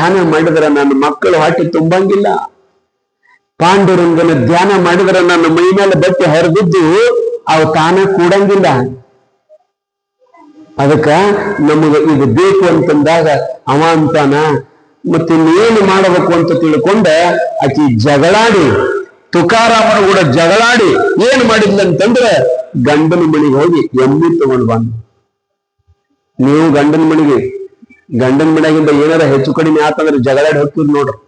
ಧ್ಯಾನ ಮಾಡಿದ್ರೆ ನನ್ನ ಮಕ್ಕಳು ಹೊಟ್ಟೆ ತುಂಬಂಗಿಲ್ಲ. ಪಾಂಡುರಂಗನ ಧ್ಯಾನ ಮಾಡಿದ್ರೆ ನನ್ನ ಮೈ ಮೇಲೆ ಬಟ್ಟೆ ಹರಿದಿದ್ದು ಅವು ತಾನ ಕೂಡಂಗಿಲ್ಲ. ಅದಕ್ಕ ನಮಗ ಇದು ಬೇಕು ಅಂತಂದಾಗ ಅವ ಅಂತಾನ. ಮತ್ತಿನ್ನೇನು ಮಾಡಬೇಕು ಅಂತ ತಿಳ್ಕೊಂಡ ಆಕಿ ಜಗಳಾಡಿ, ತುಕಾರಾಮನ ಕೂಡ ಜಗಳಾಡಿ ಏನ್ ಮಾಡಿದ್ಲಂತಂದ್ರೆ ಗಂಡನ ಮನೆಗೆ ಹೋಗಿ ಎಮ್ಮಿ ತಗೊಂಡು ಬಂದ. ನೀವು ಗಂಡನ ಮನೆಗಿಂದ ಏನಾರ ಹೆಚ್ಚು ಕಡಿಮೆ ಆತಂದ್ರೆ ಜಗಳಾಡಿ ಹೋಗ್ತಿದ್ ನೋಡ್ರಿ.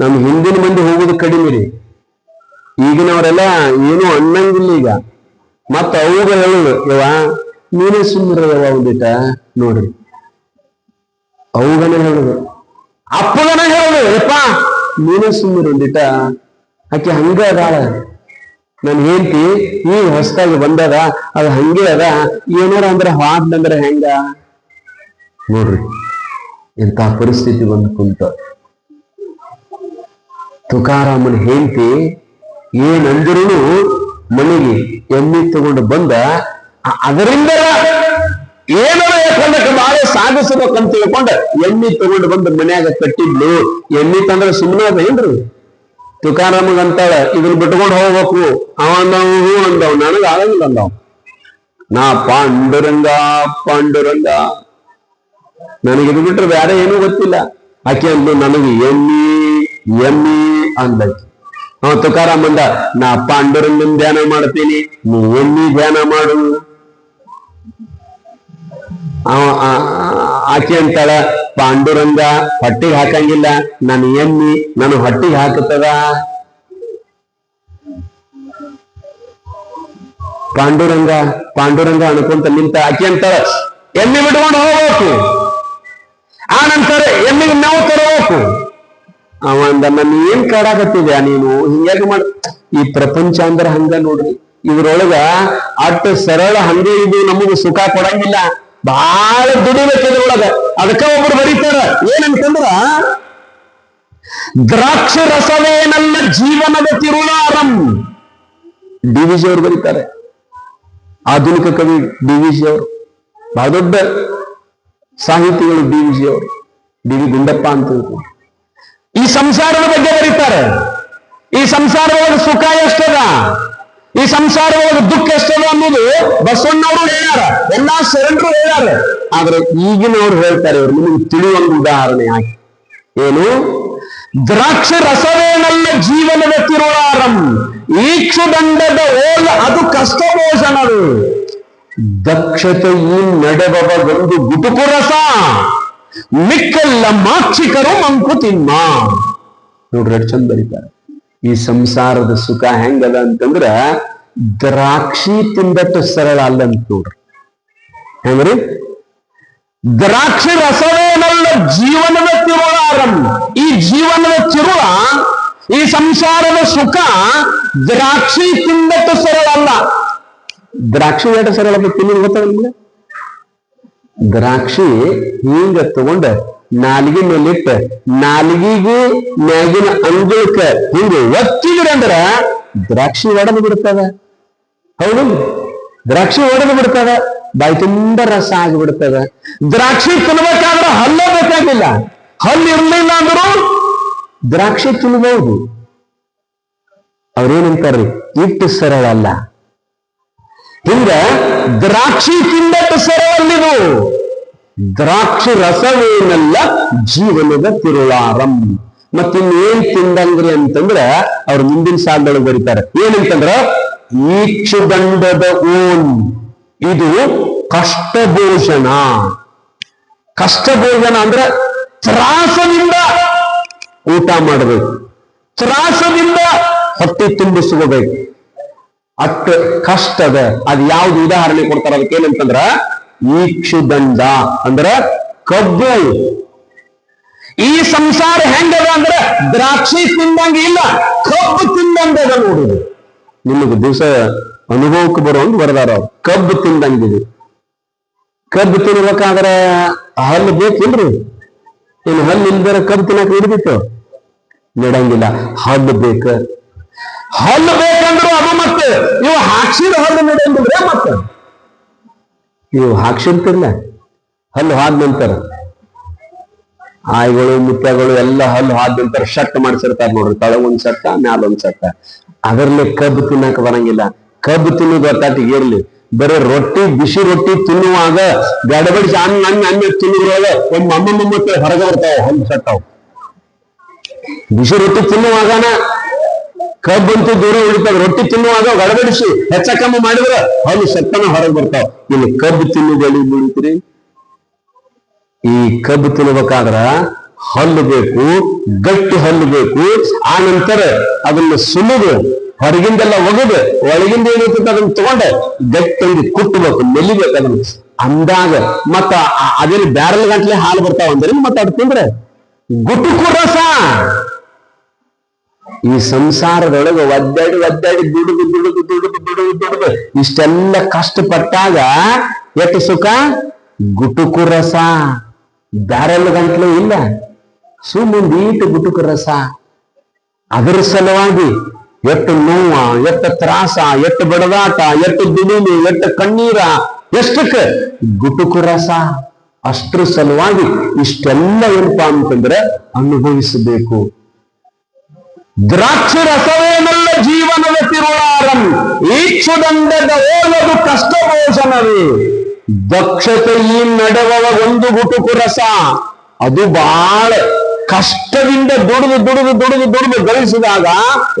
ನಮ್ ಹಿಂದಿನ ಮಂದಿ ಹೋಗುದು ಕಡಿಮೆ ರೀ. ಈಗಿನವರೆಲ್ಲ ಏನು ಅನ್ನಂಗಿಲ್ಲ. ಈಗ ಮತ್ತ ಅವುಗ ಹೇಳುದು ಯವ ನೀನೇ ಸುಮ್ಮನೆ ಯವ ಒಂದಿಟ ನೋಡ್ರಿ. ಅವುಗನ ಹೇಳುದು, ಅಪ್ಪಗನ ಹೇಳುದು ಯಪ್ಪ ನೀನೇ ಸುಮ್ಮನೆ ಒಂದಿಟ. ಆಕೆ ಹಂಗ ಅದಾಳ, ನನ್ ಹೇಳ್ತಿ ಈಗ ಹೊಸದಾಗಿ ಬಂದದ, ಅದು ಹಂಗೆ ಅದ, ಏನಾರ ಅಂದ್ರೆ ಹಾಡ್ನಂದ್ರೆ ಹೆಂಗ ನೋಡ್ರಿ. ಇಂಥ ಪರಿಸ್ಥಿತಿ ಬಂದು ಕುಂತ. ತುಕಾರಾಮನ ಹೇಳ್ತಿ ಏನಂದ್ರೂ ಮನೆಗೆ ಎಮ್ಮಿ ತಗೊಂಡು ಬಂದ. ಅದರಿಂದ ಏನಾರ ಯಾಕಂದ್ರೆ ಬಾಳೆ ಸಾಗಿಸ್ಬೇಕಂತ ತಿಳ್ಕೊಂಡ ಎಮ್ಮಿ ತಗೊಂಡು ಬಂದು ಮನ್ಯಾಗ ಕಟ್ಟಿದ್ಲು. ಎಮ್ಮಿ ತಂದ್ರೆ ಸುಮ್ಮನೆ ಅದ ಏನ್ರಿ? ತುಕಾರಾಮಗಂತಾಳ ಇದನ್ನ ಬಿಟ್ಕೊಂಡು ಹೋಗ್ಬೇಕು. ಅವ ಅಂದವ್ ನನಗ ಆಗಂಗಿಲ್ಲ ಅಂದವ್. ನಾ ಪಾಂಡುರಂಗ ನನಗಿದು ಬಿಟ್ರೆ ಬೇರೆ ಏನೂ ಗೊತ್ತಿಲ್ಲ. ಆಕೆ ಅಂದು ನನಗೆ ಎಮ್ಮಿ ಅಂದಕ್ಕೆ. ಅವ ತುಕಾರಾಮ್ ಅಂದ ನಾ ಪಾಂಡುರಂಗನ್ ಧ್ಯಾನ ಮಾಡ್ತೀನಿ, ನೀ ಎಮ್ಮಿ ಧ್ಯಾನ ಮಾಡು. ಆಕೆ ಅಂತಾಳ ಪಾಂಡುರಂಗ ಹೊಟ್ಟಿಗೆ ಹಾಕಂಗಿಲ್ಲ, ನಾನು ಎಮ್ಮಿ ನಾನು ಹೊಟ್ಟಿಗೆ ಹಾಕುತ್ತದ. ಪಾಂಡುರಂಗ ಅನ್ಕೊಂತ ನಿಂತ. ಆಕೆ ಅಂತಾಳ ಎಮ್ಮಿ ಬಿಟ್ಕೊಂಡು ಹೋಗ್ಬೇಕು, ಆ ನಂತರ ಎಮ್ಮಿಗೆ ನಾವು ತರಬೇಕು. ಅವ ಅಂದ ನನ್ನ ಏನ್ ಕಾಡಾಕತ್ತಿದ್ಯಾ ನೀನು ಹಿಂಗಾಗಿ ಮಾಡ. ಈ ಪ್ರಪಂಚ ಅಂದ್ರ ಹಂಗ ನೋಡ್ರಿ. ಇದ್ರೊಳಗ ಅಟ್ ಸರಳ ಹಂಗೆ ಇದು ನಮಗ ಸುಖ ಕೊಡಂಗಿಲ್ಲ, ಬಹಳ ದುಡಿಬೇಕು ಇದ್ರೊಳಗ. ಅದಕ್ಕ ಒಬ್ರು ಬರೀತಾರ ಏನಂತಂದ್ರ ದ್ರಾಕ್ಷ ರಸವೇನಲ್ಲ ಜೀವನದ ತಿರುಳಾರಂ. ಡಿ.ವಿ.ಜಿ ಅವರು ಬರೀತಾರೆ, ಆಧುನಿಕ ಕವಿ ಡಿ.ವಿ.ಜಿ ಅವರು, ಬಹಳ ದೊಡ್ಡ ಸಾಹಿತಿಗಳು ಡಿ.ವಿ.ಜಿ ಅವರು, ಡಿ.ವಿ. ಗುಂಡಪ್ಪ ಅಂತ. ಈ ಸಂಸಾರದ ಬಗ್ಗೆ ಬರೀತಾರೆ. ಈ ಸಂಸಾರದೊಳಗೆ ಸುಖ ಎಷ್ಟದ, ಈ ಸಂಸಾರದೊಳಗೆ ದುಃಖ ಎಷ್ಟದ ಅನ್ನೋದು ಬಸವಣ್ಣವರು ಹೇಳ್ಯಾರ, ಎಲ್ಲಾ ಶರಣರು ಹೇಳ್ಯಾರ. ಆದ್ರೆ ಈಗಿನವ್ರು ಹೇಳ್ತಾರೆ, ಇವ್ರು ನಿಮಗೆ ತಿಳಿಯುವಂತ ಉದಾಹರಣೆ ಹಾಕಿ. ಏನು? ದ್ರಾಕ್ಷ ರಸವೇನಲ್ಲ ಜೀವನದ ತಿರುಳಾರಂ, ಈಕ್ಷುದಂಡದ ಓಲ ಅದು ಕಷ್ಟ ಭೋಜನರು, ದಕ್ಷತೆ ಈ ನಡೆಬವಗೊಂದು ಗುಟುಕು ರಸ, ಮಿಕ್ಕೆಲ್ಲ ಮಾಕ್ಷಿಕರು ಮಂಕುತಿಮ್ಮ. ನೋಡ್ರಿ ಎಷ್ಟು ಚಂದ ಬರೀತಾರೆ. ಈ ಸಂಸಾರದ ಸುಖ ಹೆಂಗದ ಅಂತಂದ್ರ ದ್ರಾಕ್ಷಿ ತಿಂದಟ್ಟು ಸರಳ ಅಲ್ಲಂತ ನೋಡ್ರಿ. ಹೆಂಗ್ರಿ? ದ್ರಾಕ್ಷಿ ರಸವೇನಲ್ಲ ಜೀವನದ ತಿರುಳಾರಂ, ಈ ಜೀವನದ ತಿರುಳ, ಈ ಸಂಸಾರದ ಸುಖ ದ್ರಾಕ್ಷಿ ತಿಂದಟ್ಟು ಸರಳ ಅಲ್ಲ. ದ್ರಾಕ್ಷಿ ಎಷ್ಟು ಸರಳ ತಿನ್ನೋದು ಗೊತ್ತಾಗ ನಿಮ್ಗೆ? ದ್ರಾಕ್ಷಿ ಹಿಂಗ ತಗೊಂಡ ನಾಲ್ಗಿ ಮೇಲಿಟ್ಟ ನಾಲ್ಗಿಗೂ ಮ್ಯಾಗಿನ ಅಂಗುಳಕ್ಕ ಹಿಂಗ ಒತ್ತಿದ್ರಂದ್ರ ದ್ರಾಕ್ಷಿ ಒಡೆದು ಬಿಡ್ತದ. ಹೌದು, ದ್ರಾಕ್ಷಿ ಒಡೆದು ಬಿಡ್ತದ, ಬಾಯಿ ತುಂಬಾ ರಸ ಆಗಿಬಿಡ್ತದ. ದ್ರಾಕ್ಷಿ ತಿನ್ಬೇಕಾದ್ರೆ ಹಲ್ಲ ಬೇಕಾಗಿಲ್ಲ, ಹಲ್ಲು ಇರ್ಲಿಲ್ಲ ಅಂದ್ರು ದ್ರಾಕ್ಷಿ ತಿನ್ಬಹುದು. ಅವ್ರೇನಂತಾರ್ರಿ ಇಟ್ಟು ಸರಳ ಅಲ್ಲ. ಹಿಂಗ ದ್ರಾಕ್ಷಿ ತಿಂದಟ್ಟು ಸರಳಲ್ಲಿದು, ದ್ರಾಕ್ಷಿ ರಸವೇನಲ್ಲ ಜೀವನದ ತಿರುಳಾರಂ. ಮತ್ತಿನ್ನೇನ್ ತಿಂದಂಗ್ರಿ ಅಂತಂದ್ರ ಅವ್ರ ಮುಂದಿನ ಸಾಲದೊಳಗೆ ಬರೀತಾರೆ. ಏನಂತಂದ್ರ ಈಕ್ಷುದಂಡದ ಓನ್, ಇದು ಕಷ್ಟ ಭೋಜನ. ಕಷ್ಟ ಭೋಜನ ಅಂದ್ರೆ ತ್ರಾಸದಿಂದ ಊಟ ಮಾಡಬೇಕು, ತ್ರಾಸದಿಂದ ಹೊಟ್ಟೆ ತುಂಬಿಸ್ಕೋಬೇಕು. ಅಷ್ಟ ಕಷ್ಟದ. ಅದು ಯಾವ್ದು ಉದಾಹರಣೆ ಕೊಡ್ತಾರ ಅದಕ್ಕೆ ಏನಂತಂದ್ರ ಈಕ್ಷುದಂಡ ಅಂದ್ರ ಕಬ್ಬು. ಈ ಸಂಸಾರ ಹೆಂಗದ ಅಂದ್ರೆ ದ್ರಾಕ್ಷಿ ತಿಂದಂಗ ಇಲ್ಲ, ಕಬ್ಬು ತಿಂದಂಗದ. ನೋಡುದು ನಿಮಗೆ ದಿವಸ ಅನುಭವಕ್ಕೆ ಬರುವಂತ ಬರದಾರ ಅವ್ರು. ಕಬ್ಬು ತಿಂದಂಗಿದೆ. ಕಬ್ಬು ತಿನ್ಬೇಕಾದ್ರೆ ಹಲ್ಲು ಬೇಕಿಲ್ರಿ? ಇನ್ನು ಹಲ್ಲು ಇಲ್ದಾರ ಕಬ್ಬು ತಿನ್ನಕ್ ಹಿಡಿದಿತ್ತು ನಡಂಗಿಲ್ಲ. ಹಲ್ಲು ಬೇಕ. ಹಲ್ಲು ಬೇಕಂದ್ರು ಅದು ಮತ್ತೆ ಇವು ಹಾಕ್ಸಿದ ಹಲ್ಲು ನಡೆಯಂಗಿದ್ರೆ ಮತ್ತೆ ಇವು ಹಾಕ್ಸಿರ್ತಿರ್ಲ ಹಲ್ಲು ಹಾದ ನಂತರ ಆಯ್ಗಳು ಮುತ್ಯಗಳು ಎಲ್ಲ ಹಲ್ಲು ಹಾದಂತರ ಶಟ್ ಮಾಡಿಸಿರ್ತಾರ ನೋಡ್ರಿ, ತಳಗ ಒಂದ್ ಸಟ್ಟ ಮ್ಯಾಲ ಒಂದ್ ಸಟ್ಟ. ಅದರಲ್ಲಿ ಕಬ್ಬು ತಿನ್ನಕ್ ಬರಂಗಿಲ್ಲ. ಕಬ್ಬು ತಿನ್ನೋದು ಒಟ್ಟಾಟಿಗೆ ಇರ್ಲಿ, ಬರೀ ರೊಟ್ಟಿ ಬಿಸಿ ರೊಟ್ಟಿ ತಿನ್ನುವಾಗ ಗಡಬಡಿಸಿ ಅನ್ನ ತಿನ್ನುವಾಗ ಒಂದ್ ಅಮ್ಮಮ್ಮ ಹೊರಗೆ ಬರ್ತಾವ, ಹಲ್ಲು ಸಟ್ಟಾವ್. ಬಿಸಿ ರೊಟ್ಟಿ ತಿನ್ನುವಾಗನ ಕಬ್ಬಂತೂ ದೂರ ಉಳಿತಾವ. ರೊಟ್ಟಿ ತಿನ್ನುವಾಗ ಗಡಬಡಿಸಿ ಹೆಚ್ಚ ಕಮ್ಮಿ ಮಾಡಿದ್ರೆ ಹಲ್ಲು ಸಟ್ಟನ ಹೊರಗೆ ಬರ್ತಾವ. ಇಲ್ಲಿ ಕಬ್ಬು ತಿನ್ನುವುದಲ್ಲಿ ಬೀಳ್ತೀರಿ. ಈ ಕಬ್ಬು ತಿನ್ಬೇಕಾದ್ರ ಹಲ್ಲು ಬೇಕು, ಗಟ್ಟಿ ಹಲ್ಲು ಬೇಕು. ಆ ನಂತರ ಅದನ್ನ ಸುಲಿದು ಹೊರಗಿಂದೆಲ್ಲ ಒಗದು ಒಳಗಿಂದ ಏನಿರ್ತದೆ ಅದನ್ನ ತಗೊಂಡ ಗಟ್ಟಿಂದ ಕುಟ್ಟಬೇಕು, ನೆಲಿಬೇಕು ಅದನ್ನ. ಅಂದಾಗ ಮತ್ತ ಅದೇನು ಬ್ಯಾರಲ್ ಗಂಟ್ಲೆ ಹಾಲು ಬರ್ತಾವ ಅಂದ್ರೆ ಮತ್ತೆ ಅದು ತಿಂದ್ರೆ ಗುಟುಕು ರಸ. ಈ ಸಂಸಾರದೊಳಗೆ ಒದ್ದಾಡಿ ಒದ್ದಾಡಿ ದುಡುದು ಇಷ್ಟೆಲ್ಲ ಕಷ್ಟಪಟ್ಟಾಗ ಎಷ್ಟು ಸುಖ? ಗುಟುಕು ರಸ. ಬ್ಯಾರಲ್ ಗಂಟ್ಲೆ ಇಲ್ಲ, ಸುಮ್ಮಂದೀಟು ಗುಟುಕು ರಸ. ಅದರ ಸಲುವಾಗಿ ಎಷ್ಟು ನೋವ, ಎಷ್ಟು ತ್ರಾಸ, ಎಷ್ಟು ಬಡದಾಟ, ಎಷ್ಟು ದುಡಿಮೆ, ಎಷ್ಟು ಕಣ್ಣೀರ, ಎಷ್ಟಕ್ಕೆ ಗುಟುಕು ರಸ. ಅಷ್ಟ್ರ ಸಲುವಾಗಿ ಇಷ್ಟೆಲ್ಲ ಏನಪ್ಪಾ ಅಂತಂದ್ರೆ ಅನುಭವಿಸಬೇಕು. ದ್ರಾಕ್ಷಿ ರಸವೇನಲ್ಲ ಜೀವನದ ತಿರುಳಾರಂ, ಈಕ್ಷುದಂಡದ ಓಲದು ಕಷ್ಟಭೋಜನವೇ. ದಕ್ಷತೆಯಿ ನಡೆವವ ಒಂದು ಗುಟುಕು ರಸ. ಅದು ಬಹಳ ಕಷ್ಟದಿಂದ ದುಡಿದು ಗಳಿಸಿದಾಗ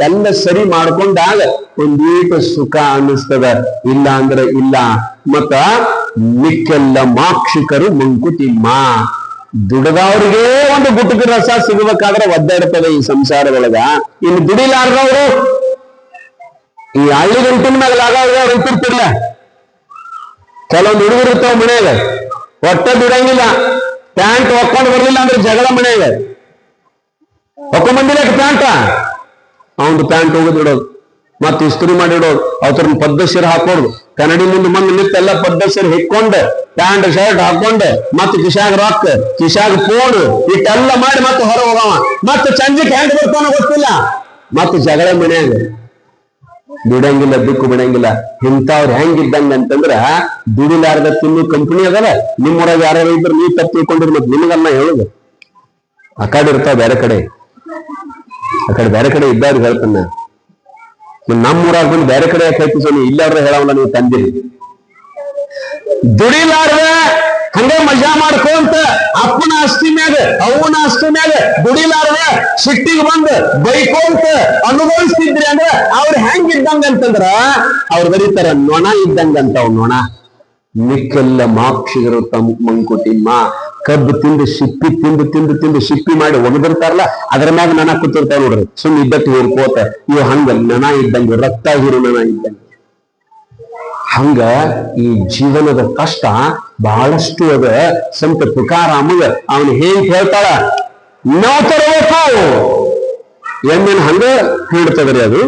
ಎಲ್ಲ ಸರಿ ಮಾಡ್ಕೊಂಡಾಗ ಒಂದೀಟ ಸುಖ ಅನ್ನಿಸ್ತದ. ಇಲ್ಲ ಅಂದ್ರೆ ಇಲ್ಲ. ಮತ್ತ ಮಿಕ್ಕೆಲ್ಲ ಮಾಕ್ಷಿಕರು ಮಂಕುತಿಮ್ಮ. ದುಡಿದವ್ರಿಗೆ ಒಂದು ಗುಟುಕು ರಸ ಸಿಗಬೇಕಾದ್ರೆ ಒದ್ದಾಡ್ತದೆ ಈ ಸಂಸಾರದೊಳಗ. ಇನ್ನು ದುಡಿಲಾರ್ದವ್ರು ಈ ಹಳ್ಳಿ ಗಂಟಿನ ಮ್ಯಾಗ ಇರ್ತಿರ್ತಿರ್ಲ. ಕೆಲವೊಂದು ಹುಡುಗರು ಇರ್ತಾವ ಮನೆಯಾಗ, ಒಟ್ಟ ದುಡಂಗಿಲ್ಲ. ಪ್ಯಾಂಟ್ ಹೊಕ್ಕೊಂಡು ಬರ್ಲಿಲ್ಲ ಅಂದ್ರೆ ಜಗಳ ಮನೆಯಾಗ. ಹೊಕ್ಕೊಂಬಂದಿಲ್ಲ ಪ್ಯಾಂಟ, ಅವನು ಪ್ಯಾಂಟ್ ಹೋಗೋದಿಡೋದು, ಮತ್ತೆ ಇಸ್ತ್ರಿ ಮಾಡಿಡೋದು, ಅವ್ರನ್ನ ಪದ್ಧತಿರು ಹಾಕೋದು. ಕನ್ನಡಿ ಮುಂದೆ ಬಂದು ನಿತ್ತೆಲ್ಲ ಪದ್ಧತಿರು ಹಿಕ್ಕೊಂಡು ಪ್ಯಾಂಟ್ ಶರ್ಟ್ ಹಾಕೊಂಡು ಮತ್ತೆ ಕಿಶಾಗ ರೊಕ್ಕ, ಕಿಶಾಗ ಫೋನ್ ಇಟ್ಟೆಲ್ಲ ಮಾಡಿ ಮತ್ತೆ ಹೊರ ಹೋಗವ. ಮತ್ತೆ ಸಂಜೆಗೆ ಹೆಂಗ್ ಬರ್ತಾನ ಗೊತ್ತಿಲ್ಲ. ಮತ್ತೆ ಜಗಳ ಮನೆಯಾಗ. ದುಡಂಗಿಲ್ಲ, ದುಕ್ಕು ಬಿಡಂಗಿಲ್ಲ. ಇಂಥವ್ರು ಹೆಂಗಿದ್ದಂಗ ಅಂತಂದ್ರ ದುಡಿಲಾರ್ದ ತಿನ್ನು ಕಂಪನಿ ಅದಲ್ಲ. ನಿಮ್ಮೂರಾಗ ಯಾರ್ಯಾರು ಇದ್ರು ನೀವು ತಪ್ಪು ತಿಳ್ಕೊಂಡಿರಿ. ಮತ್ತೆ ನಿಮಗನ್ನ ಹೇಳುದು ಆ ಕಡೆ ಇರ್ತಾವ, ಬೇರೆ ಕಡೆ ಇದ್ದವ್ರಿಗೆ ಹೇಳ್ತಾನ. ನಮ್ಮೂರಾಗ ಬಂದು ಬೇರೆ ಕಡೆ ಯಾಕೆ ಹೇಳ್ತೀವಿ? ಇಲ್ಲಾರ್ರೆ ಹೇಳವಲ್ಲ ನೀವು ತಂದಿರಿ. ದುಡಿಲಾರ್ದ ಹಂಗೆ ಮಜಾ ಮಾಡ್ಕೊಂತ ಅಪ್ಪನ ಆಸ್ತಿ ಮ್ಯಾಗ ಅವನ ಆಸ್ತಿ ಮ್ಯಾಗ ದುಡಿಲಾರ್ದ ಸಿಟ್ಟಿಗೆ ಬಂದು ಬೈಕೊಂತ ಅನುಭವಿಸ್ತಿದ್ರಿ ಅಂದ್ರ ಅವ್ರು ಹೆಂಗಿದ್ದಂಗ ಅಂತಂದ್ರ ಅವ್ರು ಬರೀತಾರ ನೊಣ ಇದ್ದಂಗಂತಾವ್. ನೊಣ. ಮಿಕ್ಕೆಲ್ಲ ಮಾಕ್ಷಿಗರು ಮಂಕುತಿಮ್ಮ. ಕಬ್ಬು ತಿಂದು ಸಿಪ್ಪಿ ಸಿಪ್ಪಿ ಮಾಡಿ ಒಗದಿರ್ತಾರಲ್ಲ, ಅದ್ರ ಮ್ಯಾಗ ನನ ಕೂತಿರ್ತಾವ ನೋಡ್ರಿ. ಸುಮ್ ಇದ್ದಟ್ಟು ಹೇರ್ಕೋತ ಇವ್ ಹಂಗ ನನ ಇದ್ದಂಗೆ, ರಕ್ತ ಹೀರು ನನ ಇದ್ದಂಗೆ. ಹಂಗ ಈ ಜೀವನದ ಕಷ್ಟ ಬಹಳಷ್ಟು ಅದ. ಸಂತ ತುಕಾರಾಮಗ ಅವನು ಹೇಗೆ ಹೇಳ್ತಾಳ, ನಾವು ತರಬೇಕು. ಎಣ್ಣೆನ ಹಂಗ ಹೇಳ್ತದ್ರಿ ಅದು.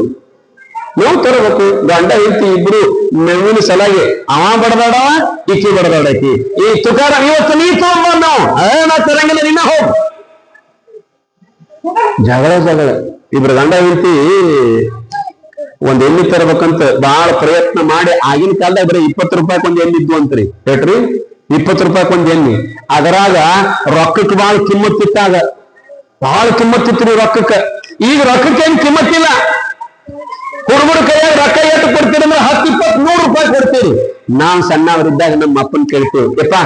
ನಾವು ತರಬೇಕು. ಗಂಡ ಹೆಂಡತಿ ಇಬ್ರು ಮೇವಿನ ಸಲಾಗಿ ಅವ ಬಡದಾಡವ, ಈಕಿ ಬಡದಾಡಕಿ. ಈ ತುಕಾರಾಮ್ ಇವತ್ತು ನೀ ತಗೊಂಡ್ ನಾವು ನಾ ತರಂಗಿಲ್ಲ, ನಿನ್ನ ಹೋಗ್. ಜಗಳ. ಇಬ್ರು ಗಂಡ ಹೆಂಡತಿ ಒಂದ್ ಎಣ್ಣೆ ತರಬೇಕಂತ ಬಹಳ ಪ್ರಯತ್ನ ಮಾಡಿ, ಆಗಿನ ಕಾಲದಾಗ ಬರೀ 20 ರೂಪಾಯಿ ಒಂದ್ ಎಣ್ಣೆ ಇದ್ವು ಅಂತ್ರಿ. ಹೇಳ್ರಿ, 20 ರೂಪಾಯಿ ಒಂದ್ ಎಣ್ಣೆ. ಅದರಾಗ ರೊಕ್ಕಕ್ಕೆ ಬಹಳ ಕಿಮ್ಮತ್ತಿತ್ತಾಗ, ಬಹಳ ಕಿಮ್ಮತ್ತಿತ್ರಿ ರೊಕ್ಕಕ್ಕೆ. ಈಗ ರೊಕ್ಕಕ್ಕೆ ಏನ್ ಕಿಮ್ಮತ್ತಿಲ್ಲ. ಹುಡುಗರ ಕೈಯಾಗ ರೊಕ್ಕ ಎಷ್ಟು ಕೊಡ್ತೀರಿ ಅಂದ್ರೆ 10, 20, 100 ರೂಪಾಯಿ ಕೊಡ್ತೀರಿ. ನಾವ್ ಸಣ್ಣವರಿದ್ದಾಗ ನಮ್ಮ ಅಪ್ಪನ್ ಕೇಳ್ತೀವಿ, ಯಪ್ಪ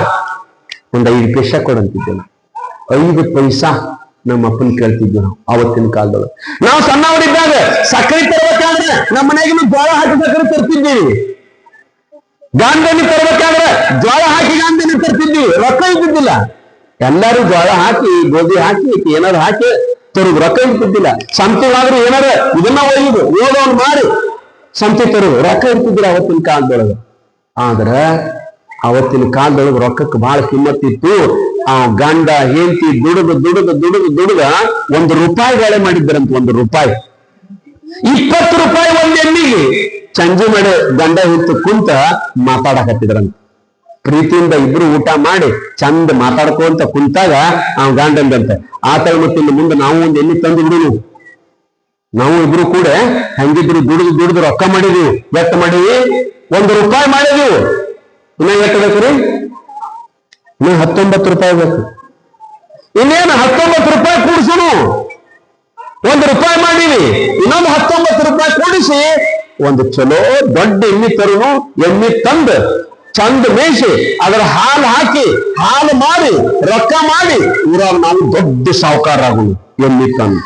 ಒಂದ್ 5 ಪೈಸಾ ಕೊಡಂತಿದ್ದೇನೆ. 5 ಪೈಸಾ ನಮ್ಮ ಅಪ್ಪನ್ ಕೇಳ್ತಿದ್ವಿ ನಾವು ಆವತ್ತಿನ ಕಾಲದೊಳಗೆ. ನಾವು ಸಣ್ಣವರಿದ್ದಾಗ ಸಕ್ಕರೆ ತರಬೇಕಾದ್ರೆ ನಮ್ಮ ಮನೆಗೆ ಜೋಳ ಹಾಕಿ ಸಕ್ಕರೆ ತರ್ತಿದ್ದೀವಿ. ಗಾಂಧಿ ತರಬೇಕಾದ್ರೆ ಜೋಳ ಹಾಕಿ ಗಾಂಧಿ ತರ್ತಿದ್ದೀವಿ. ರೊಕ್ಕ ಇದ್ದಿದ್ದಿಲ್ಲ. ಎಲ್ಲರೂ ಜೋಳ ಹಾಕಿ, ಗೋಧಿ ಹಾಕಿ, ಏನಾದ್ರು ಹಾಕಿ ತರುದು. ರೊಕ್ಕ ಇರ್ತಿದ್ದಿಲ್ಲ. ಸಂತೆಗಾದ್ರೂ ಏನಾರ ಇದನ್ನ ಒಯ್ಯುದು, ಓದೋನ್ ಮಾಡಿ ಸಂತೆ ತರುದು. ರೊಕ್ಕ ಇರ್ತಿದ್ದಿಲ್ಲ ಅವತ್ತಿನ ಕಾಲದೊಳಗೆ. ಆದ್ರ ಅವತ್ತಿನ ಕಾಲದೊಳಗೆ ರೊಕ್ಕಕ್ಕೆ ಬಹಳ ಕಿಮ್ಮತ್ತಿತ್ತು. ಆ ಗಂಡ ಹೆಂಡತಿ ದುಡುಗ 1 ರೂಪಾಯಿ ಗಾಳೆ ಮಾಡಿದ್ರಂತ. 1 ರೂಪಾಯಿ, 20 ರೂಪಾಯಿ ಒಂದ್ ಎಣ್ಣಿಗೆ ಸಂಜೆ ಮಾಡಿ ಗಂಡ ಹೆಂಡತಿ ಕುಂತ ಮಾತಾಡಕತ್ತಿದ್ರಂತ. ಪ್ರೀತಿಯಿಂದ ಇಬ್ರು ಊಟ ಮಾಡಿ ಚಂದ ಮಾತಾಡ್ಕೊಂತ ಕುಂತಾಗ ಆ ಗಂಡಂದಂತೆ, ಆತರ ಮತ್ತೆ ಇನ್ನು ಮುಂದೆ ನಾವು ಒಂದ್ ಎಣ್ಣೆ ತಂದು ಬಿಡು, ನಾವು ಇಬ್ರು ಕೂಡ ಹಂಗಿದ್ರು ದುಡಿದು ರೊಕ್ಕ ಮಾಡಿದೀವಿ. ಎಷ್ಟು ಮಾಡಿವಿ? 1 ರೂಪಾಯಿ ಮಾಡಿದೀವಿ. ಇನ್ನ ಎಷ್ಟು ಬೇಕ್ರಿ? ಇನ್ನು 19 ರೂಪಾಯಿ ಬೇಕು. ಇನ್ನೇನು 19 ರೂಪಾಯಿ ಕೂಡಿಸೋನು, 1 ರೂಪಾಯಿ ಮಾಡೀವಿ, ಇನ್ನೊಂದು 19 ರೂಪಾಯಿ ಕೂಡಿಸಿ ಒಂದು ಚಲೋ ದೊಡ್ಡ ಎಮ್ಮಿ ತರುನು. ಎಮ್ಮಿ ತಂದು ಚಂದ ಮೇಯಿಸಿ ಅದರ ಹಾಲು ಹಾಕಿ ಹಾಲು ಮಾರಿ ರೊಕ್ಕ ಮಾಡಿ ಊರಾಗ ನಾವು ದೊಡ್ಡ ಸಾಹುಕಾರ ಆಗುನು. ಎಮ್ಮಿ ತಂದು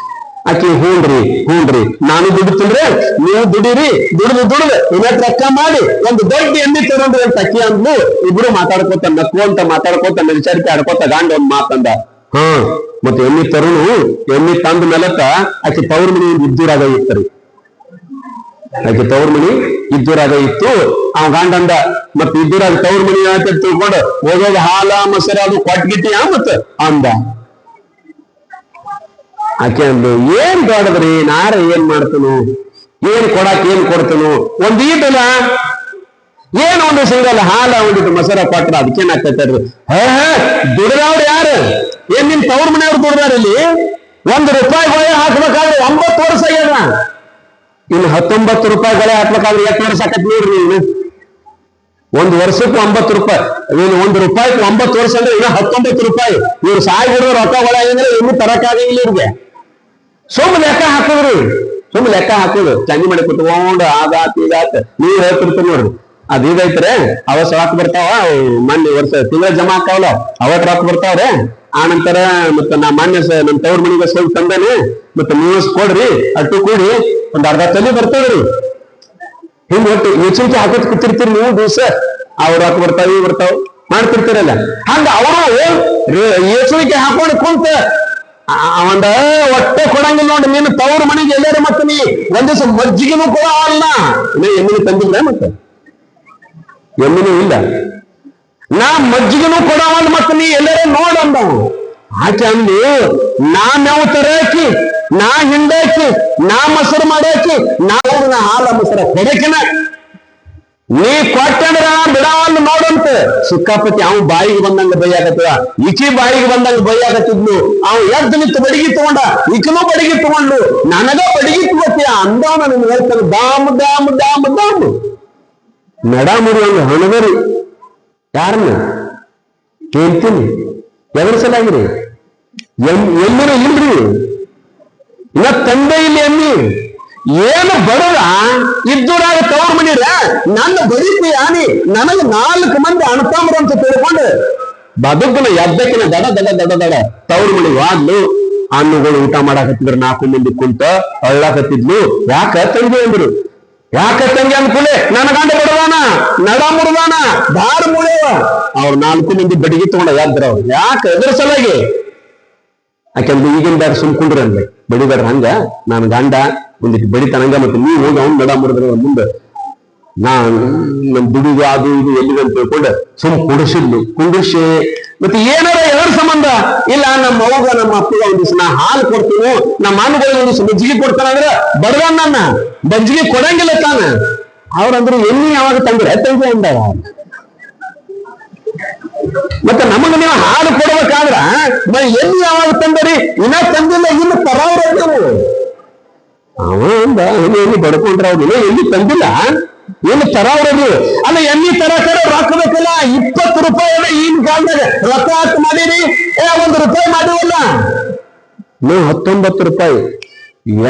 ಆಕಿ ಹೂನ್ರಿ ನಾನು ದುಡಿತೀನ್ರಿ, ನೀವು ದುಡೀರಿ, ದುಡಿದು ಇನ್ನಟ್ ರೊಕ್ಕ ಮಾಡಿ ಒಂದು ದೊಡ್ಡ ಎಮ್ಮಿ ತಗೊಂಡ್ರಿ ಅಂತ ಅಕ್ಕಿ ಅಂದ್ಲು. ಇಬ್ರು ಮಾತಾಡ್ಕೋತ ನಕ್ಕೊಂತ ಮಾತಾಡ್ಕೋತ ಮೆಲ್ಚಾರಿಕೆ ಆಡ್ಕೋತ ಗಾಂಡ ಒಂದ್ ಮಾತಂದ. ಮತ್ತೆ ಎಮ್ಮಿ ತರುನು ಎಮ್ಮಿ ತಂದ ಮೇಲತ್ತ ಆಕಿ ತವ್ರ ಮನಿ ಇದ್ದೂರಾಗ ಇತ್ತರಿ. ಆಕೆ ತವ್ರ ಮನಿ ಇದ್ದೂರಾಗ ಇತ್ತು. ಅವ ಗಂಡಂದ ಮತ್ ಇದ್ದೂರಾಗ ತವ್ರ ಮನಿ ಅಂತ ತಿಳ್ಕೊಂಡು ಹೋಗೋದು ಹಾಲ ಮೊಸರ ಅದು ಕೊಟ್ಗಿಟ್ಟಿ ಮತ್ತ ಅಂದ. ಆಕೆ ಅಂದು ಏನ್ ದೊಡ್ಡದ್ರಿ, ನಾರ ಏನ್ ಮಾಡ್ತನು, ಏನ್ ಕೊಡಾಕ ಏನ್ ಕೊಡ್ತನು, ಒಂದ್ ಈಟಲ್ಲ ಏನು ಒಂದು ಸಿಂಗಲ್ ಹಾಲ ಒಂದಿಟ್ಟು ಮೊಸರ ಕೊಟ್ರ ಅದಕ್ಕೇನ್ ಆಗ್ತೈತ್ರಿ. ದುಡ್ದವ್ರು ಯಾರು? ಏನ್ ನಿಮ್ ತವ್ರ ಮನೆಯವ್ರು ದುಡ್ದಾರ ಇಲ್ಲಿ? 1 ರೂಪಾಯಿ ಗೊಳೆ ಹಾಕ್ಬೇಕಾದ್ರೆ 9 ವರ್ಷ ಆಗ್ಯದ. ಇನ್ನು 19 ರೂಪಾಯಿ ಗೊಳೆ ಹಾಕ್ಬೇಕಾದ್ರೆ ಎಷ್ಟು ವರ್ಷ ಆಕತ್ ನೋಡ್ರಿ. ನೀನು 1 ವರ್ಷಕ್ಕೂ 9 ರೂಪಾಯಿ, ನೀನು 1 ರೂಪಾಯಿ 9 ವರ್ಷ ಅಂದ್ರೆ ಇನ್ನು 19 ರೂಪಾಯಿ. ಇವ್ರು ಸಾಯಿ ಬಿಡೋ ರೊಕ್ಕ ಗೊಳೆ ಅಂದ್ರೆ ಇನ್ನು ತರಕಾಗಿಲ್ಲ ಇವ್ರಿಗೆ. ಸುಮ್ ಲೆಕ್ಕ ಹಾಕೋದು ಚಂದಿ ಮಾಡಿ ಕುತ್ಕೊಂಡು ಆಗಾತ್ ಈಗಾತ್ ನೀವ್ ಹೇಳ್ತಿರ್ತೀರಿ ನೋಡ್ರಿ. ಅದ್ ಇದೈತ್ರೆ ಅವತ್ ರೊಕ್ಕ ಬರ್ತಾವ, ಮೊನ್ನೆ ವರ್ಷ ತಿಂಗಳ ಜಮಾ ಆಕಾವಲ್ಲ ಅವತ್ ರೊಕ್ಕ ಬರ್ತಾವ್ರೆ. ಆ ನಂತರ ಮತ್ತ ನಾ ಮಾನ್ಯ ನಮ್ ತವ್ರ ಮನಿಗೆ ಸ್ವಲ್ಪ ತಂದೇನೆ, ಮತ್ತೆ ನೀವು ಕೊಡ್ರಿ ಅಟ್ಟು ಕೂಡಿ ಒಂದ್ ಅರ್ಧ ತಲೆ ಬರ್ತದ್ರಿ. ಹಿಂಗ್ ಒಟ್ಟು ಯೋಚನೆ ಹಾಕೋದ್ ಕೂತಿರ್ತೀರಿ ನೀವು ದಿವಸ. ಅವ್ರ ರೊಕ್ಕ ಬರ್ತಾವ ಇವ್ ಬರ್ತಾವ ಮಾಡ್ತಿರ್ತೀರಲ್ಲ. ಹಂಗ ಅವರು ಯೋಚನೆಗೆ ಹಾಕೊಂಡು ಕುಂತ ಒಂದ ಹೊಟ್ಟೆ ಕೊಡಂಗಿಲ್ಲ ನೋಡಿ. ನೀನು ತವ್ರ ಮನೆಗೆ ಎಲ್ಲಾರ ಮತ್ತೆ ನೀ ಒಂದ್ ದಿವಸ ಮಜ್ಜಿಗೆನೂ ಕೂಡ ಅಲ್ಲ. ಎಮ್ಮಿನ ತಂದಿಲ್ಲ, ಮತ್ತೆ ಎಮ್ಮಿನೂ ಇಲ್ಲ, ನಾ ಮಜ್ಜಿಗೆನೂ ಕೊಡವಲ್ಲ ಮತ್ತೆ ನೀ ಎಲ್ಲಾರ ನೋಡಂದ. ಆಕೆ ಅಂದು ನಾವ್ ತರಾಕಿ, ನಾ ಹಿಂಡಾಕಿ, ನಾ ಮೊಸರು ಮಾಡಾಕಿ, ನಾವು ಹಾಲ ಮೊಸರ ಕೊಡಕಿನ ನೀ ಕೊಟ್ಟಂದ್ರ ಬಿಡವಲ್ಲ ನೋಡಂತ. ಸಿಕ್ಕಾಪತಿ ಅವ್ ಬಾಯಿಗೆ ಬಂದಂಗ ಬೈಯಾಕತ್ತದ, ಈಕಿ ಬಾಯಿಗೆ ಬಂದಂಗ ಬೈಯಾಕತ್ತಿದ್ಲು. ಅವ್ ಎದ್ದು ನಿಂತು ಬಡಿಗೆ ತಗೊಂಡ, ಈಕನೂ ಬಡಿಗೆ ತಗೊಂಡು ನನಗ ಬಡಿಗೆ ತಗೋತೀಯ ಅಂದವ. ನನ್ ಹೇಳ್ತಾನೆ ದಾಮ್ ದಾಮ್ ದಾಮ್ ದಾಮ್ ನಡ ಮುರಿಯಂಗ ಹಣದರಿ. ಯಾರನ್ನ ಹೇಳ್ತೀನಿ ಎದ್ರ ಸಲಾಗ್ರಿ? ಎಮ್ಮಿನ ಇಲ್ರಿ, ಇನ್ನ ತಂದೆ ಇಲ್ಲಿ ಎಮ್ಮಿ ಏನು ಬಡದ ಇದ್ದೂರಾಗ ತವ್ರ ಮನಿರ ನನ್ನ ಬರೀತಿ ಆನಿ ನನಗೆ 4 ಮಂದಿ ಅಣ್ತಂಬ್ರು ಅಂತ ತಿಳ್ಕೊಂಡು ಬದುಕನ ಎದ್ದಕ್ಕಿನ ದಡ ದಡ ದಡ ದಡ ತವ್ರ ಮನಿಗೆ ವಾದ್ಲು. ಹಣ್ಣುಗಳು ಊಟ ಮಾಡಾಕತ್ತಿದ್ರು 4 ಮಂದಿ ಕುಂತ ಅಳ್ಳಾಕತ್ತಿದ್ಲು. ಯಾಕ ತಂಗಿ ಅಂದ್ರು. ಯಾಕ ತಂಗಿ ಅಂದ್ಕೂಲೆ ನನ್ನ ಗಂಡ ಬಡದಾನ, ನಡ ಮುಡ್ದಾನ, ದಾರ ಮುಳೆವ. ಅವ್ರು 4 ಮಂದಿ ಬಡಿಗೆ ತಗೊಂಡ ಯಾದ್ರ ಅವ್ರು. ಯಾಕ ಎದ್ರ ಸಲಾಗಿ? ಯಾಕಂದ್ರೆ ಈಗಿನ ಬ್ಯಾಡ ಸುಮ್ಕೊಂಡ್ರಿ ಅನ್ಲಿ, ಬಡಿಬೇಡ್ರ ಹಂಗ ನಾನು ಗಂಡ ಒಂದಿಟ್ಟು ಬಡಿತಾನಂಗ. ಮತ್ತೆ ನೀವು ಹೋಗಿ ಅವ್ನು ನಡ ಮುಡಿದ್ರೆ ಮುಂದೆ ನಮ್ ದುಡಿದು ಅದು ಇದು ಎಲ್ಲಿದೆ ಅಂತ ತಿಳ್ಕೊಂಡು ಸುಮ್ ಕುಂಡಿಸಿ ಮತ್ತೆ ಏನಾರ ಎದ್ರ ಸಂಬಂಧ ಇಲ್ಲ. ನಮ್ಮ ಅವ್ಗ ನಮ್ಮ ಅಪ್ಪಗ ಒಂದ್ ದಿವ್ಸ ನಾ ಹಾಲು ಕೊಡ್ತೀನಿ, ನಮ್ಮ ಅಣ್ಣಗಳಿಗೆ ಒಂದ್ ದಿವ್ಸ ಮಜ್ಜಿಗೆ ಕೊಡ್ತಾನಂದ್ರ ಬಡದಾನ ನನ್ನ ಮಜ್ಜಿಗೆ ಕೊಡಂಗಿಲ್ಲ ತಾನ. ಅವ್ರಂದ್ರು ಎಣ್ಣಿ ಯಾವಾಗ ತಂದ್ರೆ ತಂದೆ ಅಂದಾಗ. ಮತ್ತೆ ನಮಗ ನೀವು ಹಾಲು ಕೊಡ್ಬೇಕಾದ್ರ ಎಣ್ಣಿ ಯಾವಾಗ ತಂದರಿ? ಇನ್ನ ತಂದಿಲ್ಲ, ಇನ್ನು ತರಾವ್ರ ನೀವು. ಅವ ಅಂದ ಎಣ್ಣಿ ಬಡ್ಕೊಂಡ್ರ ಅವ್ರು ಎಣ್ಣಿ ತಂದಿಲ್ಲ, ಏನು ತರಾವ್ರದು ಅಲ್ಲ. ಎಣ್ಣಿ ತರಕರ ರೊಕ್ಕ ಬೇಕಲ್ಲ. 20 ರೂಪಾಯಿ ಈಗಿನ ಕಾಲದಾಗ ರೊಕ್ಕ ಹಾಕಿ ಮಾಡೀರಿ, 1 ರೂಪಾಯಿ ಮಾಡಿವಲ್ಲ. ನೀವು 19 ರೂಪಾಯಿ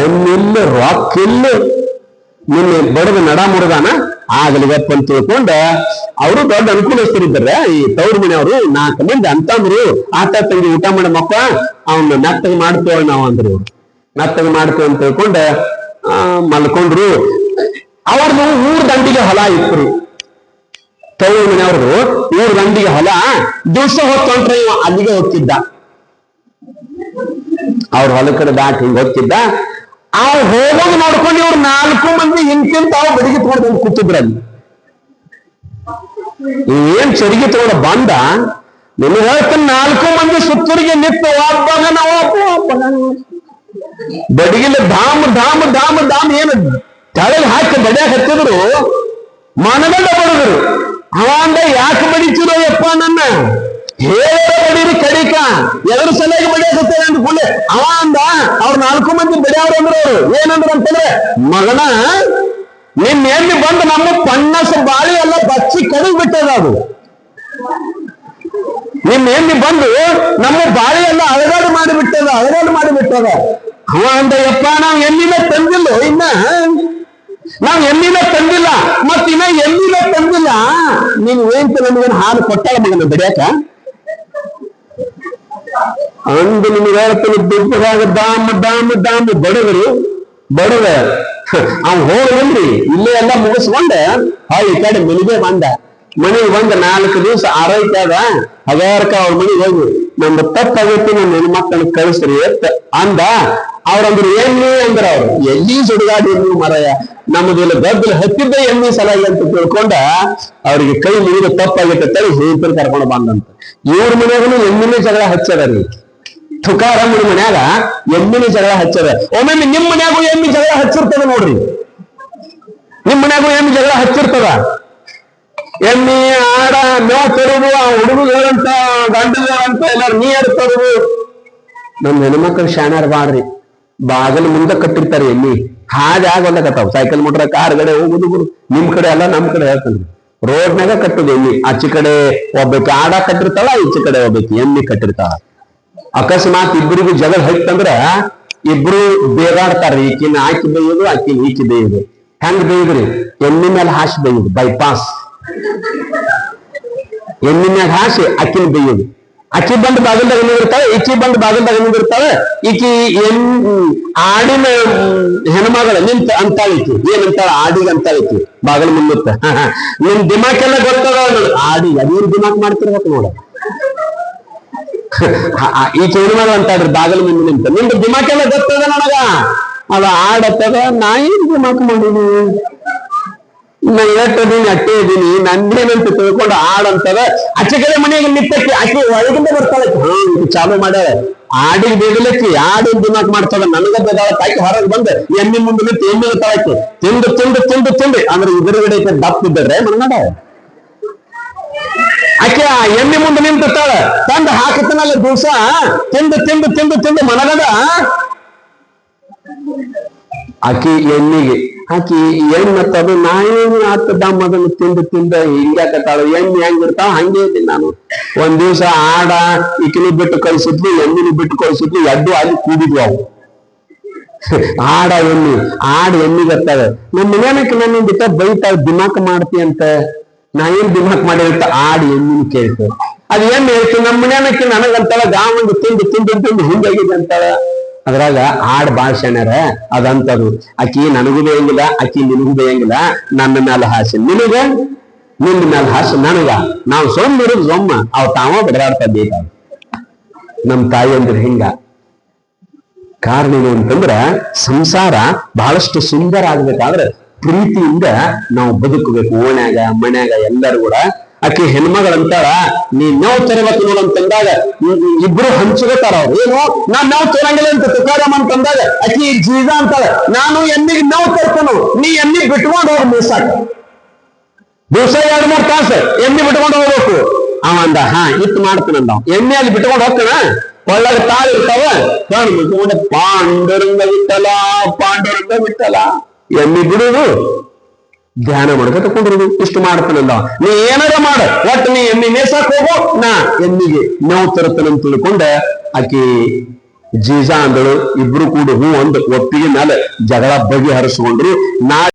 ಎಣ್ಣಿಲ್ಲ, ರೊಕ್ಕ ಇಲ್ಲ. ನಿನ್ನೆ ಬಡದ ನಡ ಮುರಿದಾನ ಆಗಲಿಗಪ್ಪ ಅಂತ ತಿಳ್ಕೊಂಡ ಅವರು ದೊಡ್ಡ ಅನುಕೂಲಸ್ಥರಿದ್ದಾರೆ. ಈ ತವ್ರ ಮನೆಯವರು 4 ಮಂದಿ ಅಂತಂದ್ರು ಆತ ತಂಗಿ ಊಟ ಮಾಡೋ ಮಕ್ಕ ಅವನ್ನ ಮೆತ್ತಗೆ ಮಾಡ್ತೇವೆ ನಾವು ಅಂದ್ರು. ಮೆತ್ತಗೆ ಮಾಡ್ತೇವೆ ಅಂತ ತಿಳ್ಕೊಂಡ ಮಲ್ಕೊಂಡ್ರು. ಅವ್ರದ್ದು ಊರ್ ದಂಡಿಗೆ ಹೊಲ ಇತ್ತು. ತವ್ರ ಮನೆಯವ್ರದು ಊರ್ ದಂಡಿಗೆ ಹೊಲ. ದಿವಸ ಹೊತ್ತೊಂಟ್ರೆ ಇವ ಅಲ್ಲಿಗೆ ಹೋಗ್ತಿದ್ದ. ಅವ್ರ ಹೊಲ ಕಡೆ ದಾಟಿ ಹಿಂಗ್ ಹೋಗ್ತಿದ್ದ. ಅವ್ ಹೋಗೋದು ನೋಡ್ಕೊಂಡು ಇವ್ರು 4 ಮಂದಿ ಹಿಂಕಿಂತ ಅವ್ ಬಡಿಗೆ ತಗೊಂಡು ಕೂತಿದ್ರಲ್ಲಿ. ಏನ್ ಚರಿಗೆ ತಗೊಂಡ ಬಂದ ನಿನ್ನ ಹೇಳ್ತಾನೆ 4 ಮಂದಿ ಸುತ್ತೂರಿಗೆ ನಿಂತು ಒಬ್ಬಗ ನಾವು ಬಡಿಗಿಲ್ಲ ಧಾಮ್ ಧಾಮ್ ಧಾಮ್ ಧಾಮ್ ಏನು ತಳಗೆ ಹಾಕಿ ಬಡಿಯಾಕ ಹತ್ತಿದ್ರು. ಮನಗಂಡ ಬಡಿದ್ರು. ಅವ ಅಂದ ಯಾಕೆ ಬಡಿತಿರೋ ಯಪ್ಪ ನನ್ನ ಹೇಳ ಬಡೀರಿ ಕಡಿಕ ಎದ್ರ ಸಲುವಾಗಿ ಬಡಿಯಾಕತ್ತೇನೆ ಅಂದ್ಕೊಳ್ಳಿ. ಅವ ಅಂದ ಅವ್ರ 4 ಮಂದಿ ಬಡಿಯವ್ರು ಅಂದ್ರು. ಅವ್ರು ಏನಂದ್ರು ಅಂತಂದ್ರೆ, ಮಗನ ನಿನ್ ಎಲ್ಲಿ ಬಂದು ನಮ್ಮ ಪಣ್ಣಸ ಬಾಳಿ ಎಲ್ಲ ಬಚ್ಚಿ ಕಡಿಗ್ ಬಿಟ್ಟದ. ಅದು ನಿಮ್ ಎಮ್ಮಿ ಬಂದು ನಮ್ಮ ಬಾಳಿ ಎಲ್ಲ ಅಳಗಾಡು ಮಾಡಿಬಿಟ್ಟದ ಅವ ಅಂದ ಯಪ್ಪ ನಾವ್ ಎಮ್ಮಿನ ತಂದಿಲ್ಲ ನಾವ್ ಎಮ್ಮಿನ ತಂದಿಲ್ಲ ಮತ್ ಇನ್ನ ಎಮ್ಮಿನ ತಂದಿಲ್ಲ ನೀನ್ ಏನ್ ನಮಗೇನು ಹಾಲು ಕೊಟ್ಟಾಳ ಮಗನ ಬಡಿಯಾಕ ಅಂದು ನಿಮ್ಗೆ ಹೇಳ್ತಾನೆ ದುಡ್ಡದಾಗ ದಾಮ್ ಬಡವ ಅವ್ ಹೋಗ್ರಿ ಇಲ್ಲೇ ಎಲ್ಲ ಮುಗಿಸ್ಕೊಂಡ ಈ ಕಡೆ ಮನೆಗೆ ಬಂದ 4 ದಿವಸ ಆರೈತಾದ ಹಗಾರಕ ಅವ್ರ ಮನೆಗೆ ಹೋಗಿ ನಮ್ದು ತಪ್ಪಾಗೈತಿ ನಮ್ಮ ಹೆಣ್ಮಕ್ಳನ್ನ ಕಳಿಸ್ರಿ ಅಂದ ಅವ್ರಂದ್ರು ಎಣ್ಣಿ ಅಂದ್ರ ಅವ್ರು ಎಲ್ಲಿ ಸುಡುಗಾಡಿ ಮರಯ ನಮ್ಮದಿಲ್ಲ ಗದ್ದಲು ಹತ್ತಿದ್ದ ಎಣ್ಣೆ ಸಲಾಗಿ ಅಂತ ತಿಳ್ಕೊಂಡ ಅವ್ರಿಗೆ ಕೈ ಮುಗಿದು ತಪ್ಪಾಗೈತೆ ಹೇಳ್ತಾರೆ ಕರ್ಕೊಂಡು ಬಂದಂತ ಇವ್ರ ಮನ್ಯಾಗನು ಎಮ್ಮಿನೇ ಜಗಳ ಹಚ್ಚದಾರಿ ತುಕಾರಾಮನ ಮನ್ಯಾಗ ಎಮ್ಮಿನ ಜಗಳ ಹಚ್ಚದ ಒಮ್ಮೊಮ್ಮೆ ನಿಮ್ ಮನ್ಯಾಗೂ ಎಮ್ಮಿ ಜಗಳ ಹಚ್ಚಿರ್ತದ ನೋಡ್ರಿ ನಿಮ್ ಮನ್ಯಾಗೂ ಎಮ್ಮಿ ಜಗಳ ಹಚ್ಚಿರ್ತದ ಎಮ್ಮಿ ಆಡ ಮೇವ್ ತರುದು ಆ ಹುಡುಗರಂತ ಗಂಡಗಳಂತ ಎಲ್ಲಾರು ನೀರ್ ತರುದು ನಮ್ ಹೆಣ್ಮಕ್ಳು ಶಾಣ್ಯಾರ ಬಾಡ್ರಿ ಬಾಗಲ್ ಮುಂದೆ ಕಟ್ಟಿರ್ತಾರೆ ಎಮ್ಮಿ ಹಾಗೆ ಆಗೋಲ್ಲಕತ್ತಾವ ಸೈಕಲ್ ಮೋಟ್ರ ಕಾರ್ ಗಡೆ ಹೋಗುದು ನಿಮ್ ಕಡೆ ಅಲ್ಲ ನಮ್ ಕಡೆ ಹೇಳ್ತಂದ್ರಿ ರೋಡ್ನಾಗ ಕಟ್ಟುದು ಎಮ್ಮಿ ಆಚೆ ಕಡೆ ಒಬ್ಬಾಕಿ ಆಡ ಕಟ್ಟಿರ್ತಾಳ ಈಚೆ ಕಡೆ ಒಬ್ಬಾಕಿ ಎಮ್ಮಿ ಕಟ್ಟಿರ್ತಾಳ ಅಕಸ್ಮಾತ್ ಇಬ್ಬರಿಗೂ ಜಗಳ ಹೈತಂದ್ರ ಇಬ್ರು ಬೇಗಾಡ್ತಾರ್ರಿ ಈಕಿನ ಆಕಿ ಬೇಯುದು ಆಕಿನ ಈಕಿ ಬೇಯುದು ಹೆಂಗ್ ಬೇಯುದ್ರಿ ಎಮ್ಮಿ ಮೇಲೆ ಹಾಸಿ ಬೇಯುದು ಬೈಪಾಸ್ ಎಮ್ಮಿ ಮ್ಯಾಗ ಹಾಸಿ ಅಕ್ಕಿನ ಬೇಯುದು ಅಕ್ಕಿ ಬಂದು ಬಾಗಿಲ್ದಾಗ ನಿಂದಿರ್ತಾಳೆ ಈಕಿ ಬಂದು ಬಾಗಿಲ್ದಾಗ ನಿಂದಿರ್ತಾಳೆ ಈಕಿ ಆಡಿನ ಹೆಣ್ಮಗಳ ನಿಂತ ಅಂತಾಳಿಕಿ ಏನಂತಾಳ ಆಡಿಗೆ ಅಂತಾಳಿಕಿ ಬಾಗಿಲು ಮುಂದಿತ್ತ ನಿಮ್ ದಿಮಾಕೆಲ್ಲ ಗೊತ್ತದ ಆಡಿ ಅದೇನ್ ದಿಮಾಕ್ ಮಾಡ್ತಿರ್ಬೇಕು ನೋಡ ಈ ಚೌಡಿಮಗಳು ಅಂತಾಡ್ರಿ ಬಾಗಲ ಮುಂದೆ ನಿಂತ ನಿಮ್ದು ದಿಮಾಕೆಲ್ಲ ಗೊತ್ತದ ನನಗ ಅದ ಆಡತ್ತದ ನಾ ಏನ್ ದಿಮಾಕ್ ಮಾಡೀನಿ ನಾ ಎಟ್ಟದೀನಿ ಅಟ್ಟೆ ಇದೀನಿ ನಂದೇನಂತ ತಿಳ್ಕೊಂಡು ಆಡಂತದ ಆಚೆ ಕಡೆ ಮನೆಗೆ ನಿಟ್ಟಕ್ಕೆ ಆಕೆ ಒಳಗಿಂದ ಬರ್ತಾಳೆ ಇದು ಚಾಲು ಮಾಡ್ಯಾರ ಆಡಿಗೆ ಬೇಗಲಕ್ಕಿ ಆಡಿನ ದಿಮಾಕ್ ಮಾಡ್ತದ ನನಗ ಬೇದಾಳ ತಾಕಿ ಹೊರಗೆ ಬಂದ ಎಮ್ಮಿ ಮುಂದೆ ನಿಂತು ಎಮ್ಮಿ ತಾಳಕ್ಕೆ ತಿಂದು ಅಂದ್ರೆ ಎದುರುಗಡೆ ದಪ್ಪ ಇದ್ದರೆ ಮನ್ನಡ ಆಕೆ ಎಮ್ಮಿ ಮುಂದೆ ನಿಂತಿರ್ತಾಳ ತಂದು ಹಾಕತನಲ್ಲ ದಿವಸ ತಿಂದು ಮನಗದ ಆಕಿ ಎಮ್ಮಿಗೆ ಆಕಿ ಎಣ್ಣತ್ತದು ನಾ ಏನು ಆತದ ಅದನ್ನು ತಿಂದ ಹಿಂಗ್ಯಾಕತ್ತಾಳ ಎಣ್ಣೆ ಹೆಂಗಿರ್ತಾವ ಹಂಗೆ ಇದ್ದೀನಿ ನಾನು ಒಂದ್ ದಿವ್ಸ ಆಡ ಈಕಿನಿ ಬಿಟ್ಟು ಕಳಿಸಿದ್ವಿ ಎಮ್ಮಿನಿ ಬಿಟ್ಟು ಕಳಿಸಿದ್ವಿ ಎಡ್ಡು ಅಲ್ಲಿ ಕೂಡಿದ್ವಿ ಅವು ಆಡ ಎಮ್ಮಿಗೆ ಇರ್ತಾವೆ ನಮ್ಮ ಮನೆಯಕ್ಕೆ ನನ್ನ ಬಿಟ್ಟ ಬೈತಾಳ ದಿಮಾಕ್ ಮಾಡ್ತಿ ಅಂತ ನಾ ಏನ್ ದಿಮಾಕ್ ಮಾಡಿರ್ತ ಆಡಿ ಎಮ್ಮಿನ ಕೇಳ್ತು ಅದ್ ಏನ್ ಹೇಳ್ತು ನಮ್ಮ ಮನೆಯಕ್ಕೆ ನನಗಂತಾಳ ಗಾವಂದು ತಿಂದು ಹಿಂಗಾಗಿದೆ ಅಂತಾಳ ಅದ್ರಾಗ ಆಡ್ ಭಾಷಣರ ಅದಂತದು ಆಕಿ ನನಗೂ ಬೇಯಂಗಿಲ್ಲ ಆಕಿ ನಿನಗೂ ಬೇಯಂಗಿಲ್ಲ ನನ್ನ ಮ್ಯಾಲ ಹಾಸಿ ನಿನ್ನ ಮ್ಯಾಲ ಹಾಸಿ ನನಗ ನಾವು ಸೊಮ್ಮ ಅವ್ ತಾವ ಬಡದಾಡ್ತಾ ಬೇಕ ನಮ್ ತಾಯಿ ಅಂದ್ರೆ ಹಿಂಗ ಕಾರಣ ಏನು ಅಂತಂದ್ರ ಸಂಸಾರ ಬಹಳಷ್ಟು ಸುಂದರ ಆಗ್ಬೇಕಾದ್ರೆ ಪ್ರೀತಿಯಿಂದ ನಾವು ಬದುಕಬೇಕು ಓಣ್ಯಾಗ ಮನ್ಯಾಗ ಎಲ್ಲರೂ ಕೂಡ ಆಕಿ ಹೆಣ್ಮಗಳಂತಾಳ ನೀ ನೋವು ತರಬೇಕು ನೋಡಂತಂದಾಗ ಇಬ್ರು ಹಂಚ್ಕೋತಾರ ಅವ್ರು ಏನು ನಾನ್ ನೋವು ತರಂಗಿಲ್ಲ ಅಂತ ತುಕಾರಾಮ್ ಅಂತಂದಾಗ ಆಕಿ ಜೀವ ಅಂತಾಳ ನಾನು ಎಮ್ಮಿಗೆ ನೋವು ತರ್ತಾನು ನೀ ಎಮ್ಮಿ ಬಿಟ್ಕೊಂಡು ಹೋಗಿ ದಿವ್ಸ 2-3 ತಾಸು ಎಮ್ಮಿ ಬಿಟ್ಕೊಂಡು ಹೋಗ್ಬೇಕು ಅವ ಅಂದ ಇತ್ತು ಮಾಡ್ತಾನಂದ ಎಮ್ಮೆ ಅಲ್ಲಿ ಬಿಟ್ಕೊಂಡು ಹೋಗ್ತಾನ ಒಳ್ಳಗ ತಾಳು ಇರ್ತಾವ ಬಿಟ್ಕೊಂಡು ಪಾಂಡುರಂಗ ಬಿಟ್ಟಲ ಎಮ್ಮಿ ಬಿಡುದು ಧ್ಯಾನ ಮಾಡ್ಕೊ ತಕೊಂಡಿರೋದು ಇಷ್ಟು ಮಾಡ್ತಾನಲ್ಲ ನೀ ಏನಾರ ಮಾಡ ಒಟ್ಟು ನೀ ಎಮ್ಮಿ ಮೇಸಾಕ್ ಹೋಗೋ ನಾ ಎಮ್ಮಿಗೆ ನೋವು ತರುತ್ತನಂತ ತಿಳ್ಕೊಂಡ ಆಕಿ ಜೀಜಾ ಅಂದಳು ಇಬ್ರು ಕೂಡ ಹೂ ಒಂದು ಒಪ್ಪಿಗೆ ಮೇಲೆ ಜಗಳ ಬಗೆಹರಿಸ್ಕೊಂಡ್ರು ನಾ